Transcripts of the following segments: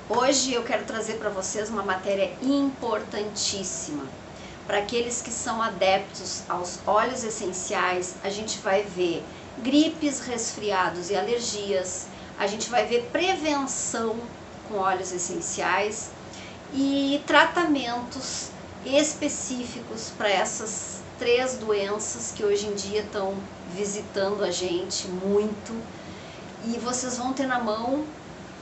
Hoje eu quero trazer para vocês uma matéria importantíssima. Para aqueles que são adeptos aos óleos essenciais, a gente vai ver gripes, resfriados e alergias, a gente vai ver prevenção com óleos essenciais e tratamentos específicos para essas três doenças que hoje em dia estão visitando a gente muito. E vocês vão ter na mão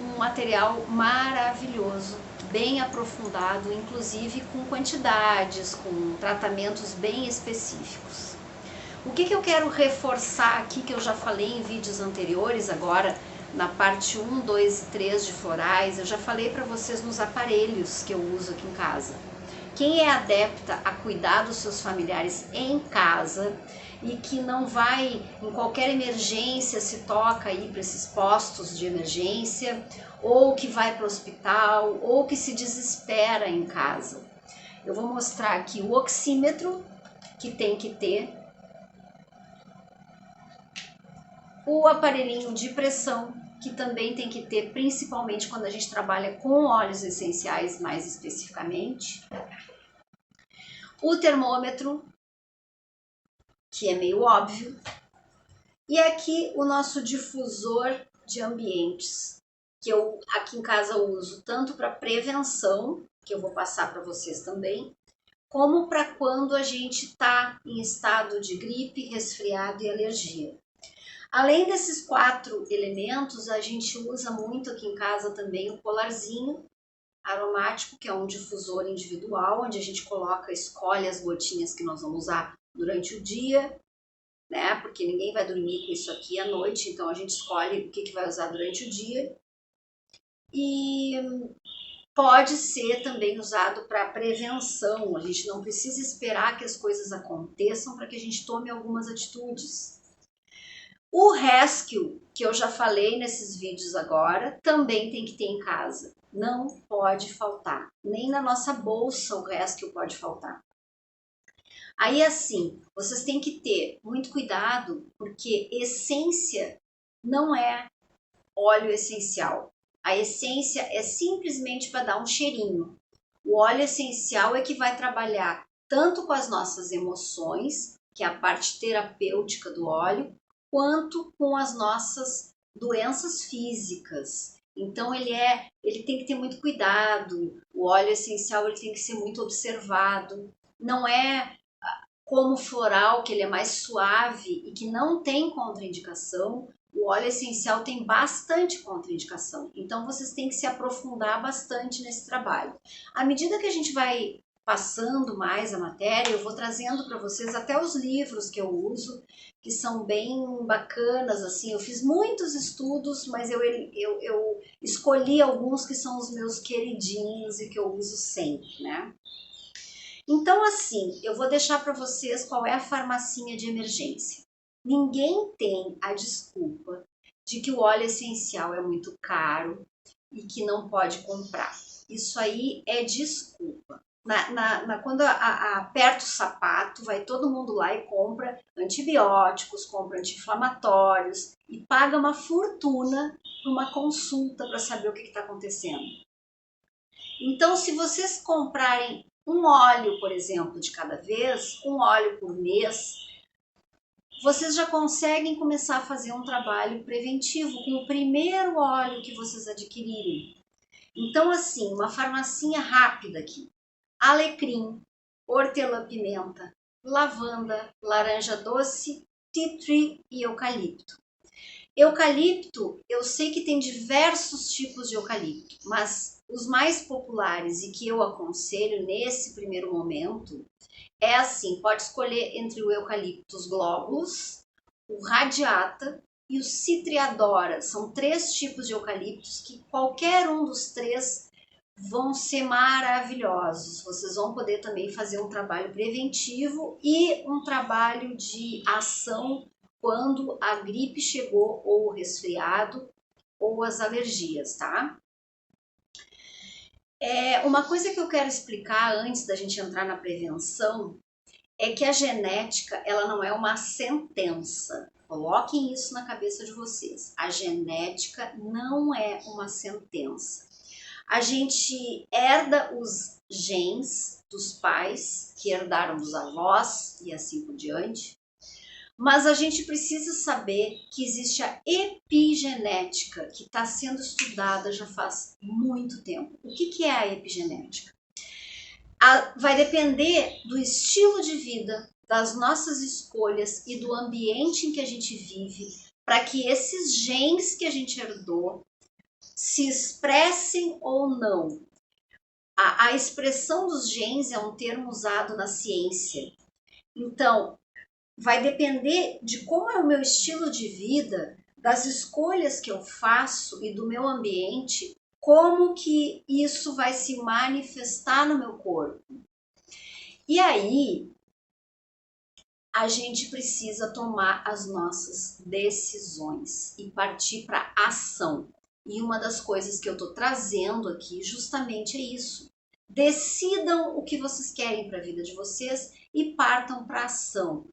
um material maravilhoso, bem aprofundado, inclusive com quantidades, com tratamentos bem específicos. O que eu quero reforçar aqui, que eu já falei em vídeos anteriores, agora na parte 1, 2 e 3 de florais, eu já falei para vocês nos aparelhos que eu uso aqui em casa. Quem é adepta a cuidar dos seus familiares em casa e que não vai, em qualquer emergência, se toca aí para esses postos de emergência, ou que vai para o hospital, ou que se desespera em casa. Eu vou mostrar aqui o oxímetro que tem que ter, o aparelhinho de pressão que também tem que ter, principalmente quando a gente trabalha com óleos essenciais mais especificamente, o termômetro, que é meio óbvio, e aqui o nosso difusor de ambientes, que eu aqui em casa uso tanto para prevenção, que eu vou passar para vocês também, como para quando a gente está em estado de gripe, resfriado e alergia. Além desses 4 elementos, a gente usa muito aqui em casa também o colarzinho aromático, que é um difusor individual, onde a gente escolhe as gotinhas que nós vamos usar durante o dia, né? Porque ninguém vai dormir com isso aqui à noite, então a gente escolhe o que vai usar durante o dia. E pode ser também usado para prevenção, a gente não precisa esperar que as coisas aconteçam para que a gente tome algumas atitudes. O Rescue, que eu já falei nesses vídeos agora, também tem que ter em casa. Não pode faltar. Nem na nossa bolsa o Rescue pode faltar. Aí assim, vocês têm que ter muito cuidado, porque essência não é óleo essencial. A essência é simplesmente para dar um cheirinho. O óleo essencial é que vai trabalhar tanto com as nossas emoções, que é a parte terapêutica do óleo, quanto com as nossas doenças físicas. Então ele tem que ter muito cuidado. O óleo essencial ele tem que ser muito observado. Não é como o floral, que ele é mais suave e que não tem contraindicação. O óleo essencial tem bastante contraindicação. Então vocês têm que se aprofundar bastante nesse trabalho. À medida que a gente vai passando mais a matéria, eu vou trazendo para vocês até os livros que eu uso, que são bem bacanas, assim. Eu fiz muitos estudos, mas eu escolhi alguns que são os meus queridinhos e que eu uso sempre, né? Então, assim, eu vou deixar para vocês qual é a farmacinha de emergência. Ninguém tem a desculpa de que o óleo essencial é muito caro e que não pode comprar. Isso aí é desculpa. Quando aperta o sapato, vai todo mundo lá e compra antibióticos, compra anti-inflamatórios e paga uma fortuna por uma consulta para saber o que está acontecendo. Então, se vocês comprarem um óleo, por exemplo, de cada vez, um óleo por mês, vocês já conseguem começar a fazer um trabalho preventivo com o primeiro óleo que vocês adquirirem. Então, assim, uma farmacinha rápida aqui. Alecrim, hortelã-pimenta, lavanda, laranja doce, tea tree e eucalipto. Eucalipto, eu sei que tem diversos tipos de eucalipto, mas os mais populares e que eu aconselho nesse primeiro momento é assim, pode escolher entre o Eucaliptus globulus, o radiata e o citriadora. São 3 tipos de eucaliptos que qualquer um dos 3 vão ser maravilhosos. Vocês vão poder também fazer um trabalho preventivo e um trabalho de ação quando a gripe chegou, ou o resfriado, ou as alergias, tá? Uma coisa que eu quero explicar antes da gente entrar na prevenção é que a genética, ela não é uma sentença. Coloquem isso na cabeça de vocês. A genética não é uma sentença. A gente herda os genes dos pais, que herdaram dos avós e assim por diante. Mas a gente precisa saber que existe a epigenética, que está sendo estudada já faz muito tempo. O que é a epigenética? Vai depender do estilo de vida, das nossas escolhas e do ambiente em que a gente vive, para que esses genes que a gente herdou se expressem ou não. A expressão dos genes é um termo usado na ciência. Então, vai depender de como é o meu estilo de vida, das escolhas que eu faço e do meu ambiente, como que isso vai se manifestar no meu corpo. E aí, a gente precisa tomar as nossas decisões e partir para ação. E uma das coisas que eu estou trazendo aqui justamente é isso. Decidam o que vocês querem para a vida de vocês e partam para ação.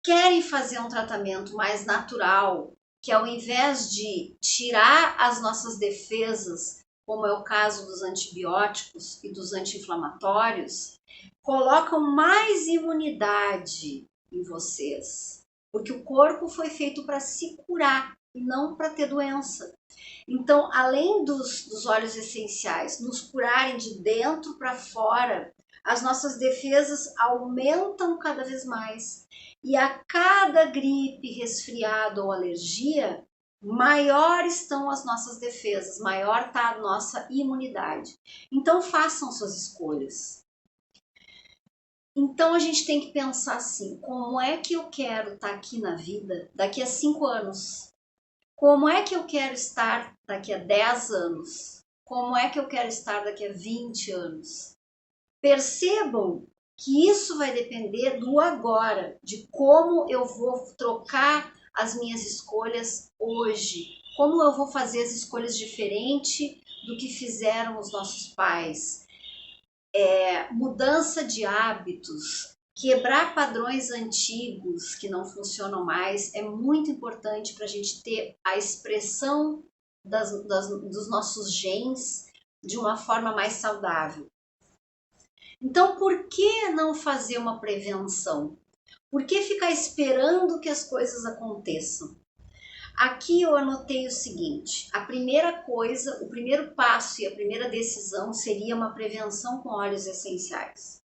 Querem fazer um tratamento mais natural, que ao invés de tirar as nossas defesas, como é o caso dos antibióticos e dos anti-inflamatórios, colocam mais imunidade em vocês, porque o corpo foi feito para se curar e não para ter doença. Então, além dos óleos essenciais nos curarem de dentro para fora, as nossas defesas aumentam cada vez mais. E a cada gripe, resfriado ou alergia, maior estão as nossas defesas, maior está a nossa imunidade. Então, façam suas escolhas. Então, a gente tem que pensar assim, como é que eu quero estar aqui na vida daqui a 5 anos? Como é que eu quero estar daqui a 10 anos? Como é que eu quero estar daqui a 20 anos? Percebam que isso vai depender do agora, de como eu vou trocar as minhas escolhas hoje, como eu vou fazer as escolhas diferente do que fizeram os nossos pais. Mudança de hábitos, quebrar padrões antigos que não funcionam mais é muito importante para a gente ter a expressão dos nossos genes de uma forma mais saudável. Então, por que não fazer uma prevenção? Por que ficar esperando que as coisas aconteçam? Aqui eu anotei o seguinte: a primeira coisa, o primeiro passo e a primeira decisão seria uma prevenção com óleos essenciais.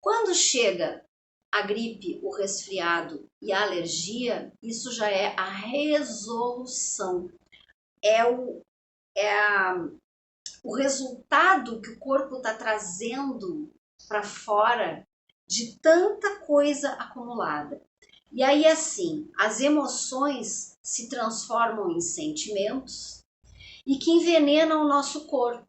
Quando chega a gripe, o resfriado e a alergia, isso já é a resolução. O resultado que o corpo está trazendo para fora de tanta coisa acumulada. E aí, assim, as emoções se transformam em sentimentos e que envenenam o nosso corpo.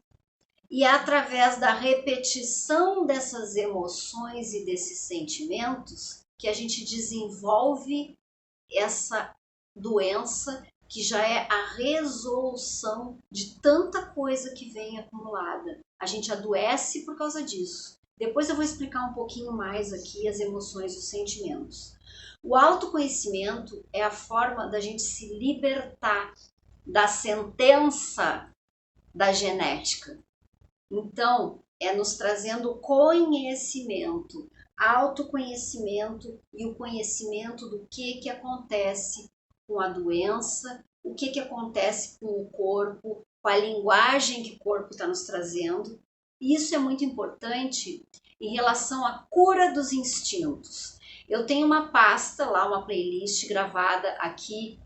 E é através da repetição dessas emoções e desses sentimentos que a gente desenvolve essa doença que já é a resolução de tanta coisa que vem acumulada. A gente adoece por causa disso. Depois eu vou explicar um pouquinho mais aqui as emoções e os sentimentos. O autoconhecimento é a forma da gente se libertar da sentença da genética. Então, é nos trazendo conhecimento, autoconhecimento e o conhecimento do que acontece com a doença, o que acontece com o corpo, com a linguagem que o corpo está nos trazendo. E isso é muito importante em relação à cura dos instintos. Eu tenho uma pasta lá, uma playlist gravada aqui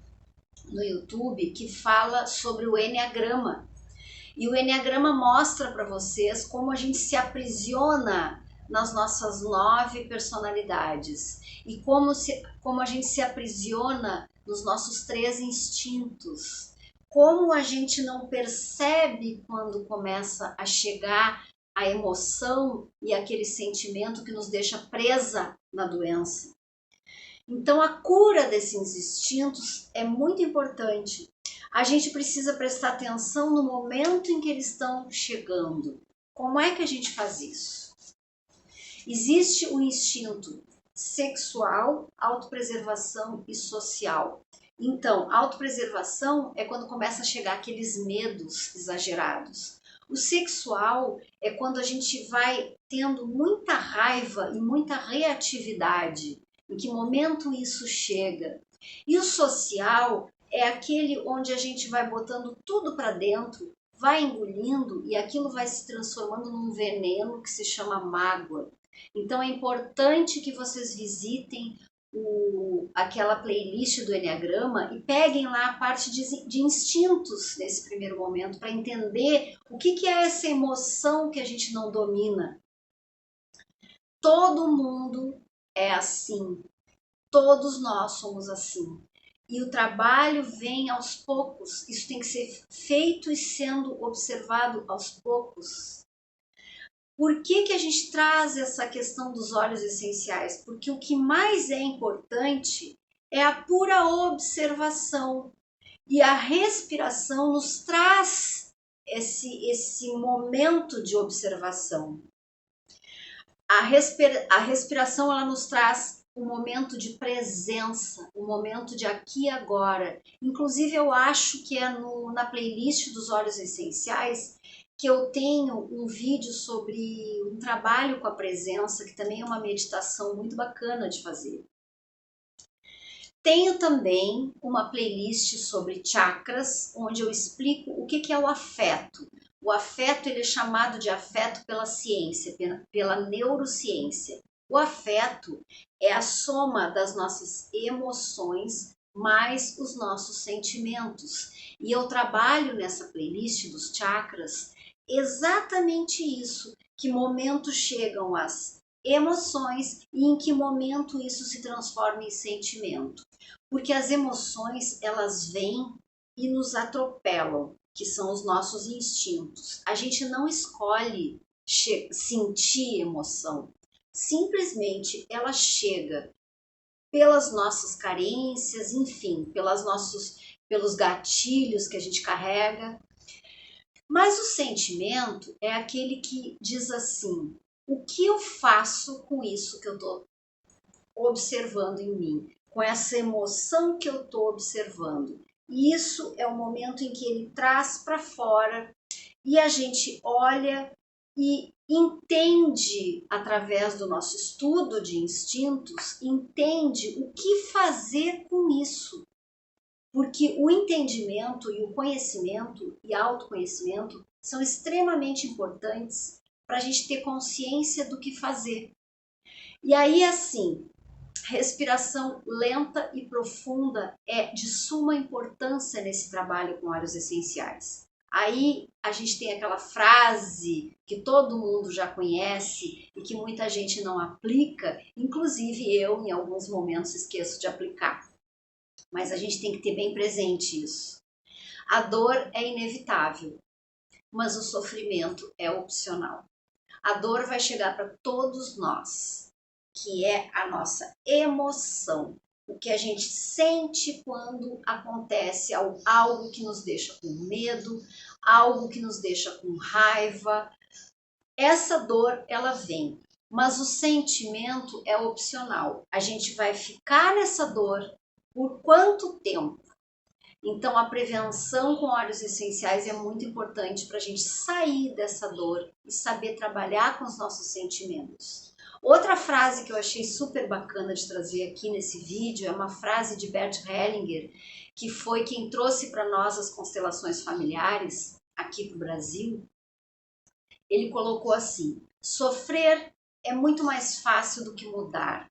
no YouTube que fala sobre o Enneagrama. E o Enneagrama mostra para vocês como a gente se aprisiona nas nossas 9 personalidades e como a gente se aprisiona nos nossos 3 instintos. Como a gente não percebe quando começa a chegar a emoção e aquele sentimento que nos deixa presa na doença. Então, a cura desses instintos é muito importante. A gente precisa prestar atenção no momento em que eles estão chegando. Como é que a gente faz isso? Existe o instinto sexual, autopreservação e social. Então, autopreservação é quando começa a chegar aqueles medos exagerados. O sexual é quando a gente vai tendo muita raiva e muita reatividade. Em que momento isso chega? E o social é aquele onde a gente vai botando tudo para dentro, vai engolindo e aquilo vai se transformando num veneno que se chama mágoa. Então é importante que vocês visitem aquela playlist do Enneagrama e peguem lá a parte de instintos nesse primeiro momento para entender o que é essa emoção que a gente não domina. Todo mundo é assim, todos nós somos assim. E o trabalho vem aos poucos, isso tem que ser feito e sendo observado aos poucos. Por que a gente traz essa questão dos óleos essenciais? Porque o que mais é importante é a pura observação. E a respiração nos traz esse momento de observação. A respiração ela nos traz um momento de presença, um momento de aqui e agora. Inclusive, eu acho que é na playlist dos óleos essenciais que eu tenho um vídeo sobre um trabalho com a presença, que também é uma meditação muito bacana de fazer. Tenho também uma playlist sobre chakras, onde eu explico o que é o afeto. O afeto ele é chamado de afeto pela ciência, pela neurociência. O afeto é a soma das nossas emoções mais os nossos sentimentos. E eu trabalho nessa playlist dos chakras exatamente isso, que momento chegam as emoções e em que momento isso se transforma em sentimento. Porque as emoções, elas vêm e nos atropelam, que são os nossos instintos. A gente não escolhe sentir emoção, simplesmente ela chega pelas nossas carências, enfim, pelos gatilhos que a gente carrega. Mas o sentimento é aquele que diz assim: o que eu faço com isso que eu estou observando em mim, com essa emoção que eu estou observando? E isso é o momento em que ele traz para fora e a gente olha e entende, através do nosso estudo de instintos, entende o que fazer com isso. Porque o entendimento e o conhecimento e autoconhecimento são extremamente importantes para a gente ter consciência do que fazer. E aí, assim, respiração lenta e profunda é de suma importância nesse trabalho com óleos essenciais. Aí a gente tem aquela frase que todo mundo já conhece e que muita gente não aplica, inclusive eu em alguns momentos esqueço de aplicar. Mas a gente tem que ter bem presente isso. A dor é inevitável, mas o sofrimento é opcional. A dor vai chegar para todos nós, que é a nossa emoção, o que a gente sente quando acontece algo que nos deixa com medo, algo que nos deixa com raiva. Essa dor, ela vem, mas o sentimento é opcional. A gente vai ficar nessa dor por quanto tempo? Então, a prevenção com óleos essenciais é muito importante para a gente sair dessa dor e saber trabalhar com os nossos sentimentos. Outra frase que eu achei super bacana de trazer aqui nesse vídeo é uma frase de Bert Hellinger, que foi quem trouxe para nós as constelações familiares aqui para o Brasil. Ele colocou assim: sofrer é muito mais fácil do que mudar.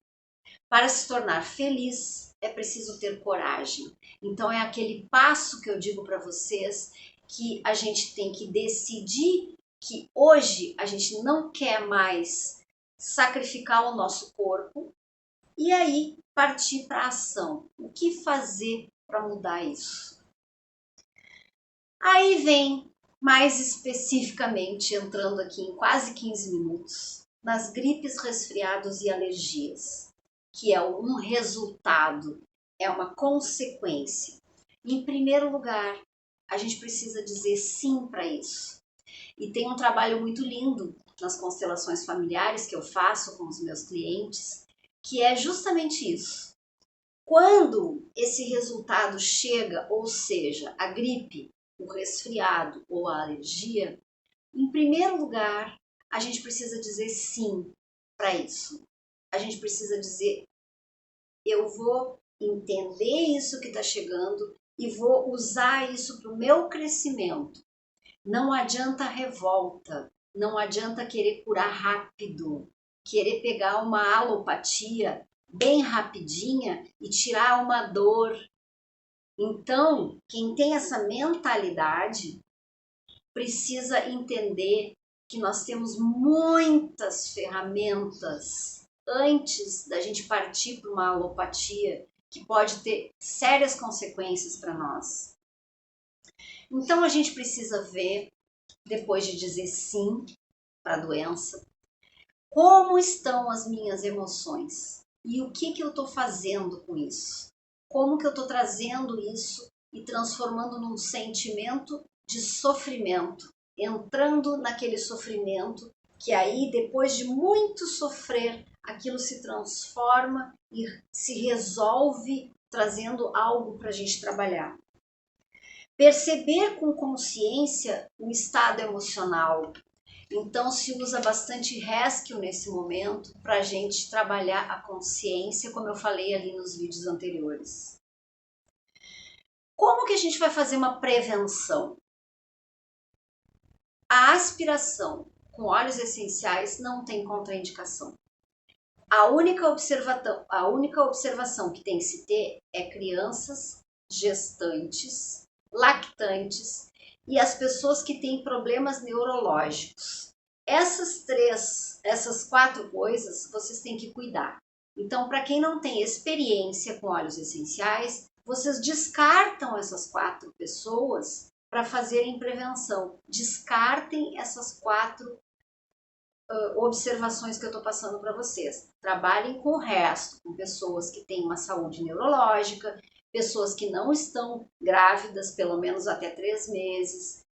Para se tornar feliz, é preciso ter coragem. Então é aquele passo que eu digo para vocês que a gente tem que decidir que hoje a gente não quer mais sacrificar o nosso corpo e aí partir para a ação. O que fazer para mudar isso? Aí vem mais especificamente, entrando aqui em quase 15 minutos, nas gripes, resfriados e alergias, que é um resultado, é uma consequência. Em primeiro lugar, a gente precisa dizer sim para isso. E tem um trabalho muito lindo nas constelações familiares que eu faço com os meus clientes, que é justamente isso. Quando esse resultado chega, ou seja, a gripe, o resfriado ou a alergia, Em primeiro lugar, a gente precisa dizer sim para isso. A gente precisa dizer, eu vou entender isso que está chegando e vou usar isso para o meu crescimento. Não adianta revolta, não adianta querer curar rápido, querer pegar uma alopatia bem rapidinha e tirar uma dor. Então, quem tem essa mentalidade precisa entender que nós temos muitas ferramentas antes da gente partir para uma alopatia que pode ter sérias consequências para nós. Então a gente precisa ver, depois de dizer sim para a doença, como estão as minhas emoções e o que eu estou fazendo com isso. Como que eu estou trazendo isso e transformando num sentimento de sofrimento, entrando naquele sofrimento que aí, depois de muito sofrer, aquilo se transforma e se resolve trazendo algo para a gente trabalhar. Perceber com consciência o estado emocional. Então se usa bastante Haskell nesse momento para a gente trabalhar a consciência, como eu falei ali nos vídeos anteriores. Como que a gente vai fazer uma prevenção? A aspiração com óleos essenciais não tem contraindicação. A única observação que tem que se ter é crianças, gestantes, lactantes e as pessoas que têm problemas neurológicos. Essas 4 coisas vocês têm que cuidar. Então, para quem não tem experiência com óleos essenciais, vocês descartam essas 4 pessoas para fazerem prevenção. Descartem essas 4 observações que eu estou passando para vocês. Trabalhem com o resto, com pessoas que têm uma saúde neurológica, pessoas que não estão grávidas, pelo menos até 3 meses.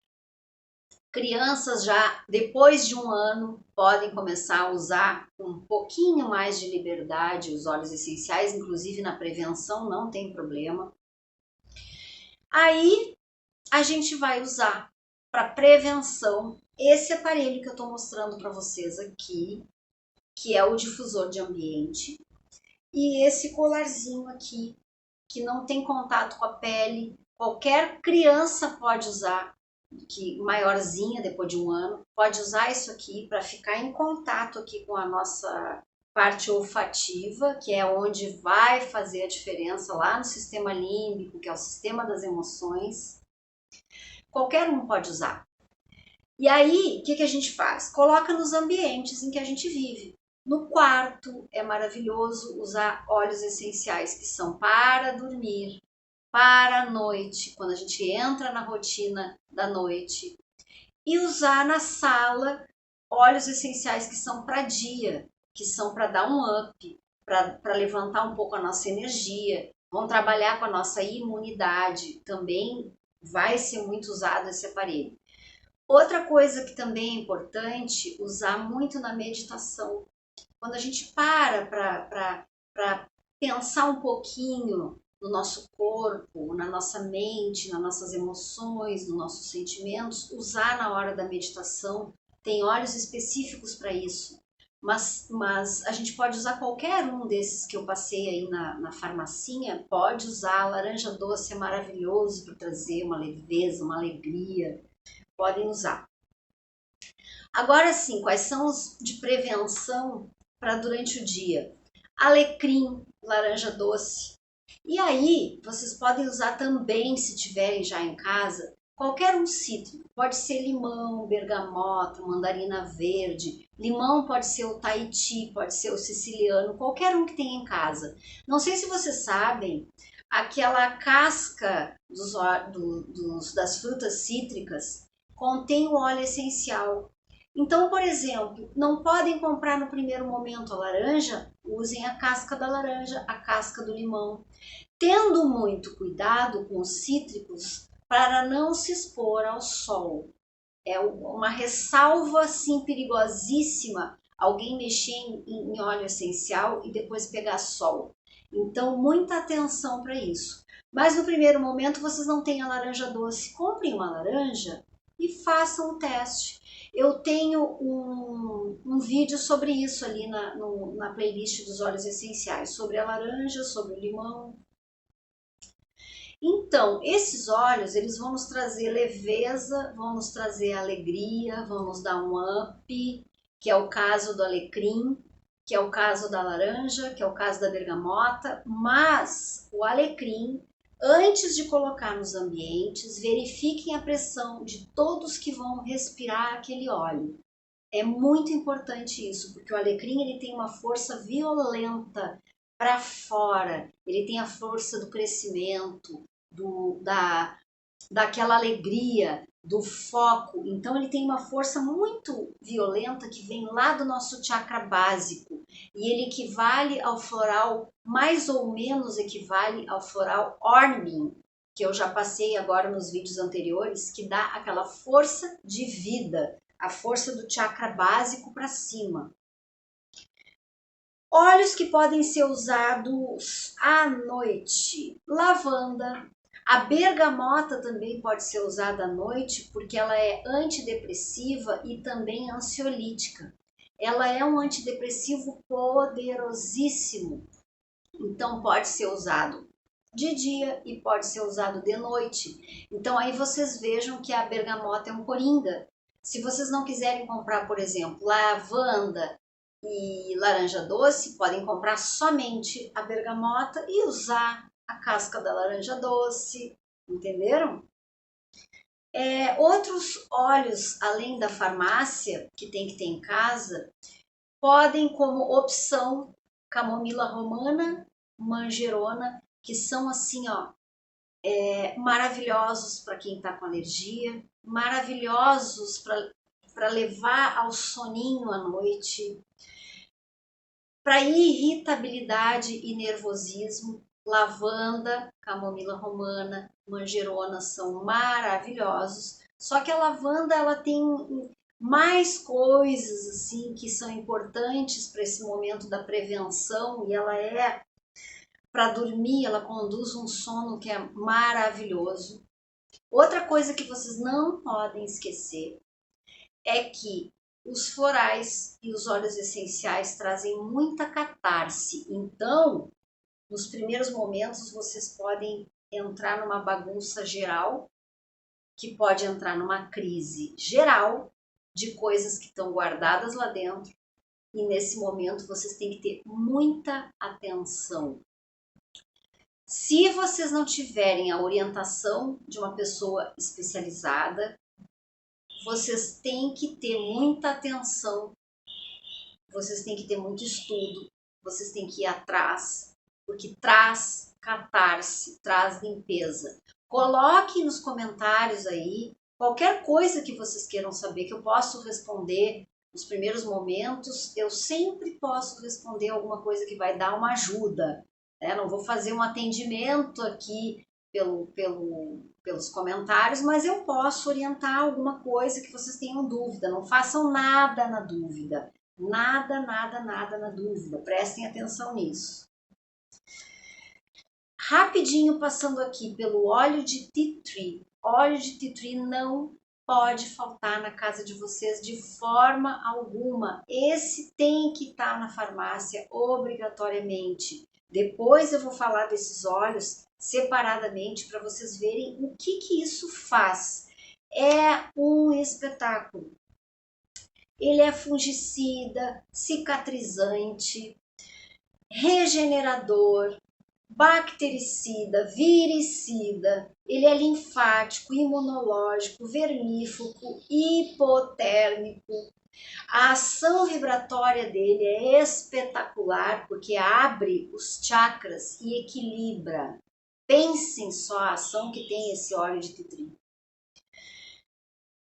Crianças já depois de 1 ano podem começar a usar com um pouquinho mais de liberdade os óleos essenciais, inclusive na prevenção não tem problema. Aí a gente vai usar para prevenção esse aparelho que eu estou mostrando para vocês aqui, que é o difusor de ambiente, e esse colarzinho aqui, que não tem contato com a pele, qualquer criança pode usar, que maiorzinha, depois de 1 ano, pode usar isso aqui para ficar em contato aqui com a nossa parte olfativa, que é onde vai fazer a diferença lá no sistema límbico, que é o sistema das emoções. Qualquer um pode usar. E aí, o que a gente faz? Coloca nos ambientes em que a gente vive. No quarto, é maravilhoso usar óleos essenciais que são para dormir, para a noite, quando a gente entra na rotina da noite. E usar na sala óleos essenciais que são para dia, que são para dar um up, para levantar um pouco a nossa energia, vão trabalhar com a nossa imunidade. Também vai ser muito usado esse aparelho. Outra coisa que também é importante usar muito na meditação. Quando a gente para pensar um pouquinho no nosso corpo, na nossa mente, nas nossas emoções, nos nossos sentimentos, usar na hora da meditação. Tem óleos específicos para isso, mas a gente pode usar qualquer um desses que eu passei aí na farmacinha, pode usar. A laranja doce é maravilhoso para trazer uma leveza, uma alegria, podem usar. Agora sim, quais são os de prevenção para durante o dia? Alecrim, laranja doce. E aí, vocês podem usar também, se tiverem já em casa, qualquer um cítrico. Pode ser limão, bergamota, mandarina verde. Limão pode ser o Tahiti, pode ser o siciliano, qualquer um que tenha em casa. Não sei se vocês sabem, aquela casca das frutas cítricas contém o óleo essencial. Então, por exemplo, não podem comprar no primeiro momento a laranja, usem a casca da laranja, a casca do limão, tendo muito cuidado com os cítricos para não se expor ao sol. É uma ressalva assim perigosíssima alguém mexer em óleo essencial e depois pegar sol. Então, muita atenção para isso. Mas no primeiro momento vocês não têm a laranja doce, comprem uma laranja e façam o teste. Eu tenho um vídeo sobre isso ali na playlist dos óleos essenciais, sobre a laranja, sobre o limão. Então, esses óleos, eles vão nos trazer leveza, vão nos trazer alegria, vão nos dar um up, que é o caso do alecrim, que é o caso da laranja, que é o caso da bergamota, mas o alecrim, antes de colocar nos ambientes, verifiquem a pressão de todos que vão respirar aquele óleo. É muito importante isso, porque o alecrim ele tem uma força violenta para fora, ele tem a força do crescimento, daquela alegria, do foco. Então ele tem uma força muito violenta que vem lá do nosso chakra básico e ele equivale ao floral, mais ou menos equivale ao floral Ormin, que eu já passei agora nos vídeos anteriores, que dá aquela força de vida, a força do chakra básico para cima. Óleos que podem ser usados à noite: lavanda. A bergamota também pode ser usada à noite porque ela é antidepressiva e também ansiolítica. Ela é um antidepressivo poderosíssimo, então pode ser usado de dia e pode ser usado de noite. Então aí vocês vejam que a bergamota é um coringa. Se vocês não quiserem comprar, por exemplo, lavanda e laranja doce, podem comprar somente a bergamota e usar a casca da laranja doce, entenderam? Outros óleos, além da farmácia, que tem que ter em casa, podem como opção camomila romana, manjerona, que são assim, ó, maravilhosos para quem está com alergia, maravilhosos para levar ao soninho à noite. Para irritabilidade e nervosismo, lavanda, camomila romana, manjerona são maravilhosos. Só que a lavanda ela tem mais coisas assim que são importantes para esse momento da prevenção e ela é para dormir, ela conduz um sono que é maravilhoso. Outra coisa que vocês não podem esquecer é que os florais e os óleos essenciais trazem muita catarse. Então, nos primeiros momentos, vocês podem entrar numa bagunça geral, que pode entrar numa crise geral de coisas que estão guardadas lá dentro. E nesse momento, vocês têm que ter muita atenção. Se vocês não tiverem a orientação de uma pessoa especializada, vocês têm que ter muita atenção, vocês têm que ter muito estudo, vocês têm que ir atrás, porque traz catarse, traz limpeza. Coloque nos comentários aí qualquer coisa que vocês queiram saber, que eu posso responder nos primeiros momentos. Eu sempre posso responder alguma coisa que vai dar uma ajuda. Não vou fazer um atendimento aqui pelos comentários, mas eu posso orientar alguma coisa que vocês tenham dúvida. Não façam nada na dúvida. Nada, nada, nada na dúvida. Prestem atenção nisso. Rapidinho passando aqui pelo óleo de tea tree. Óleo de tea tree não pode faltar na casa de vocês de forma alguma. Esse tem que estar na farmácia obrigatoriamente. Depois eu vou falar desses óleos separadamente para vocês verem o que isso faz. É um espetáculo. Ele é fungicida, cicatrizante, regenerador, bactericida, viricida, ele é linfático, imunológico, vermífugo, hipotérmico. A ação vibratória dele é espetacular porque abre os chakras e equilibra. Pensem só a ação que tem esse óleo de tea tree.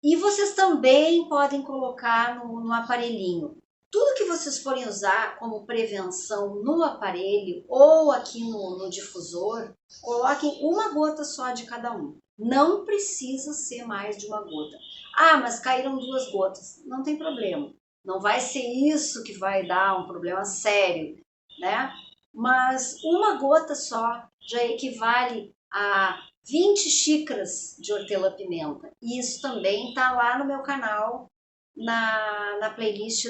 E vocês também podem colocar no aparelhinho. Tudo que vocês forem usar como prevenção no aparelho ou aqui no difusor, coloquem uma gota só de cada um. Não precisa ser mais de uma gota. Ah, mas caíram 2 gotas. Não tem problema. Não vai ser isso que vai dar um problema sério, né? Mas uma gota só já equivale a 20 xícaras de hortelã-pimenta. Isso também está lá no meu canal na playlist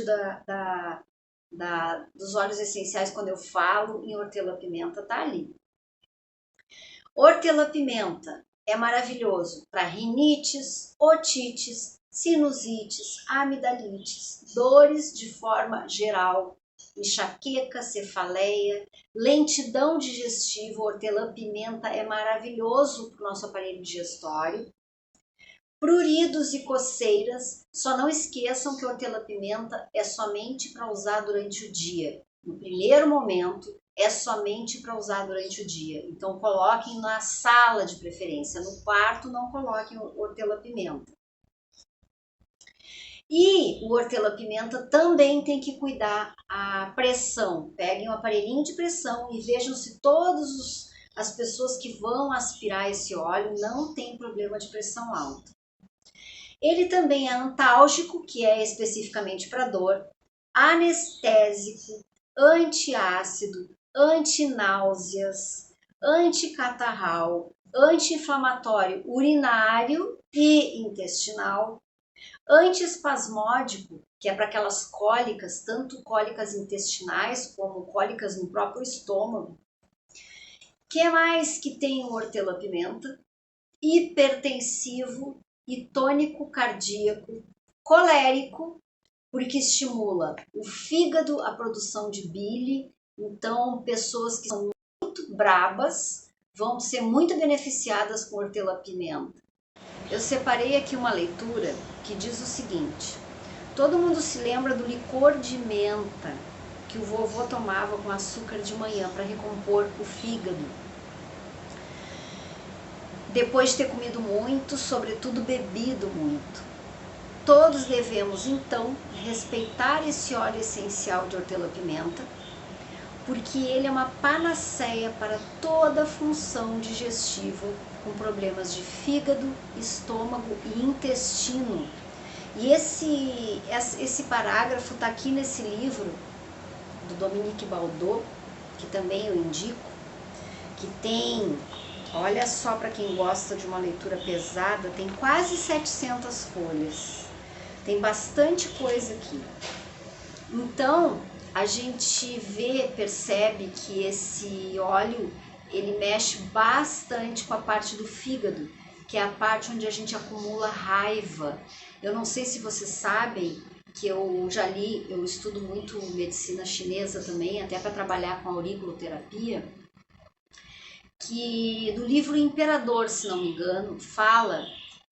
dos óleos essenciais, quando eu falo em hortelã-pimenta, tá ali. Hortelã-pimenta é maravilhoso para rinites, otites, sinusites, amidalites, dores de forma geral, enxaqueca, cefaleia, lentidão digestiva. Hortelã-pimenta é maravilhoso para o nosso aparelho digestório. Pruridos e coceiras, só não esqueçam que hortelã-pimenta é somente para usar durante o dia. No primeiro momento, é somente para usar durante o dia. Então, coloquem na sala de preferência. No quarto, não coloquem hortelã-pimenta. E o hortelã-pimenta também tem que cuidar a pressão. Peguem um aparelhinho de pressão e vejam se todas as pessoas que vão aspirar esse óleo não têm problema de pressão alta. Ele também é antálgico, que é especificamente para dor, anestésico, antiácido, antináuseas, anticatarral, anti-inflamatório urinário e intestinal, antiespasmódico, que é para aquelas cólicas, tanto cólicas intestinais como cólicas no próprio estômago. Que mais que tem o hortelã-pimenta? Hipertensivo e tônico cardíaco, colérico, porque estimula o fígado, a produção de bile. Então, pessoas que são muito brabas vão ser muito beneficiadas com hortelã-pimenta. Eu separei aqui uma leitura que diz o seguinte: todo mundo se lembra do licor de menta que o vovô tomava com açúcar de manhã para recompor o fígado. Depois de ter comido muito, sobretudo bebido muito. Todos devemos, então, respeitar esse óleo essencial de hortelã-pimenta, porque ele é uma panaceia para toda a função digestiva com problemas de fígado, estômago e intestino. E esse parágrafo está aqui nesse livro do Dominique Baldot, que também eu indico, que tem, olha só, para quem gosta de uma leitura pesada, tem quase 700 folhas. Tem bastante coisa aqui. Então, a gente percebe que esse óleo, ele mexe bastante com a parte do fígado, que é a parte onde a gente acumula raiva. Eu não sei se vocês sabem que eu já li, eu estudo muito medicina chinesa também, até para trabalhar com auriculoterapia, que no livro Imperador, se não me engano, fala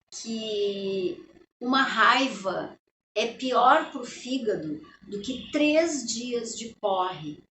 que uma raiva é pior para o fígado do que 3 dias de porre.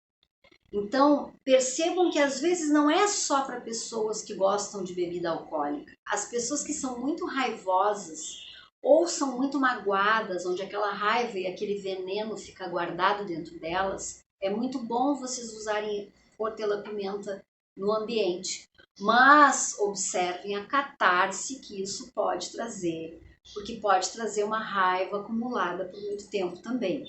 Então, percebam que às vezes não é só para pessoas que gostam de bebida alcoólica. As pessoas que são muito raivosas ou são muito magoadas, onde aquela raiva e aquele veneno fica guardado dentro delas, é muito bom vocês usarem hortelã-pimenta no ambiente. Mas observem a catarse que isso pode trazer, porque pode trazer uma raiva acumulada por muito tempo também.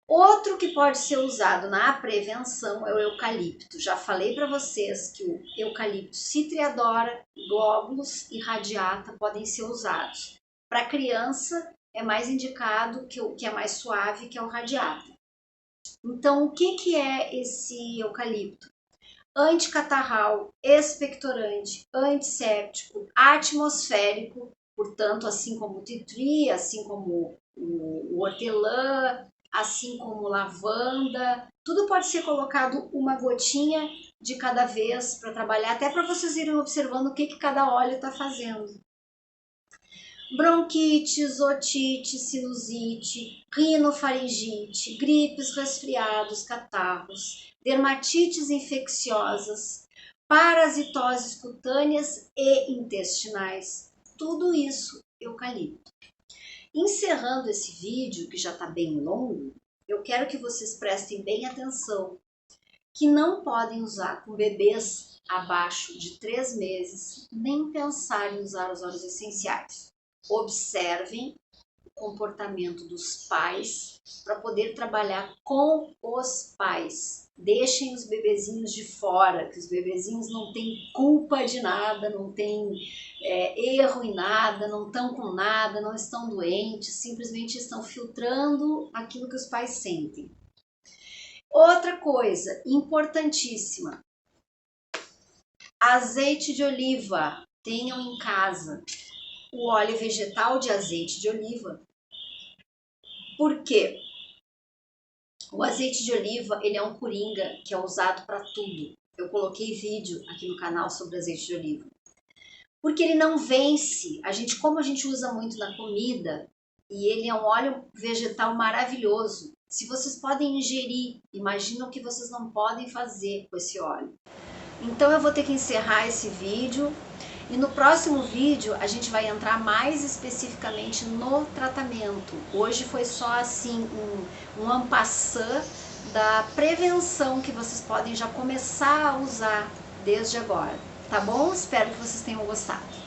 Outro que pode ser usado na prevenção é o eucalipto. Já falei para vocês que o eucalipto citriadora, glóbulos e radiata podem ser usados. Para criança é mais indicado que o que é mais suave, que é o radiata. Então, o que é esse eucalipto? Anticatarral, expectorante, antisséptico, atmosférico, portanto, assim como o titri, assim como o hortelã, assim como lavanda, tudo pode ser colocado uma gotinha de cada vez para trabalhar, até para vocês irem observando o que cada óleo está fazendo. Bronquites, otite, sinusite, rinofaringite, gripes, resfriados, catarros, dermatites infecciosas, parasitoses cutâneas e intestinais. Tudo isso eucalipto. Encerrando esse vídeo, que já está bem longo, eu quero que vocês prestem bem atenção que não podem usar com bebês abaixo de 3 meses, nem pensar em usar os óleos essenciais. Observem comportamento dos pais para poder trabalhar com os pais. Deixem os bebezinhos de fora, que os bebezinhos não têm culpa de nada, não têm erro em nada, não estão com nada, não estão doentes, simplesmente estão filtrando aquilo que os pais sentem. Outra coisa importantíssima, azeite de oliva, tenham em casa o óleo vegetal de azeite de oliva. Por quê? O azeite de oliva, ele é um coringa que é usado para tudo. Eu coloquei vídeo aqui no canal sobre azeite de oliva. Porque ele não vence. Como a gente usa muito na comida, e ele é um óleo vegetal maravilhoso. Se vocês podem ingerir, imagina o que vocês não podem fazer com esse óleo. Então eu vou ter que encerrar esse vídeo. E no próximo vídeo a gente vai entrar mais especificamente no tratamento. Hoje foi só assim um en passant da prevenção que vocês podem já começar a usar desde agora, tá bom? Espero que vocês tenham gostado.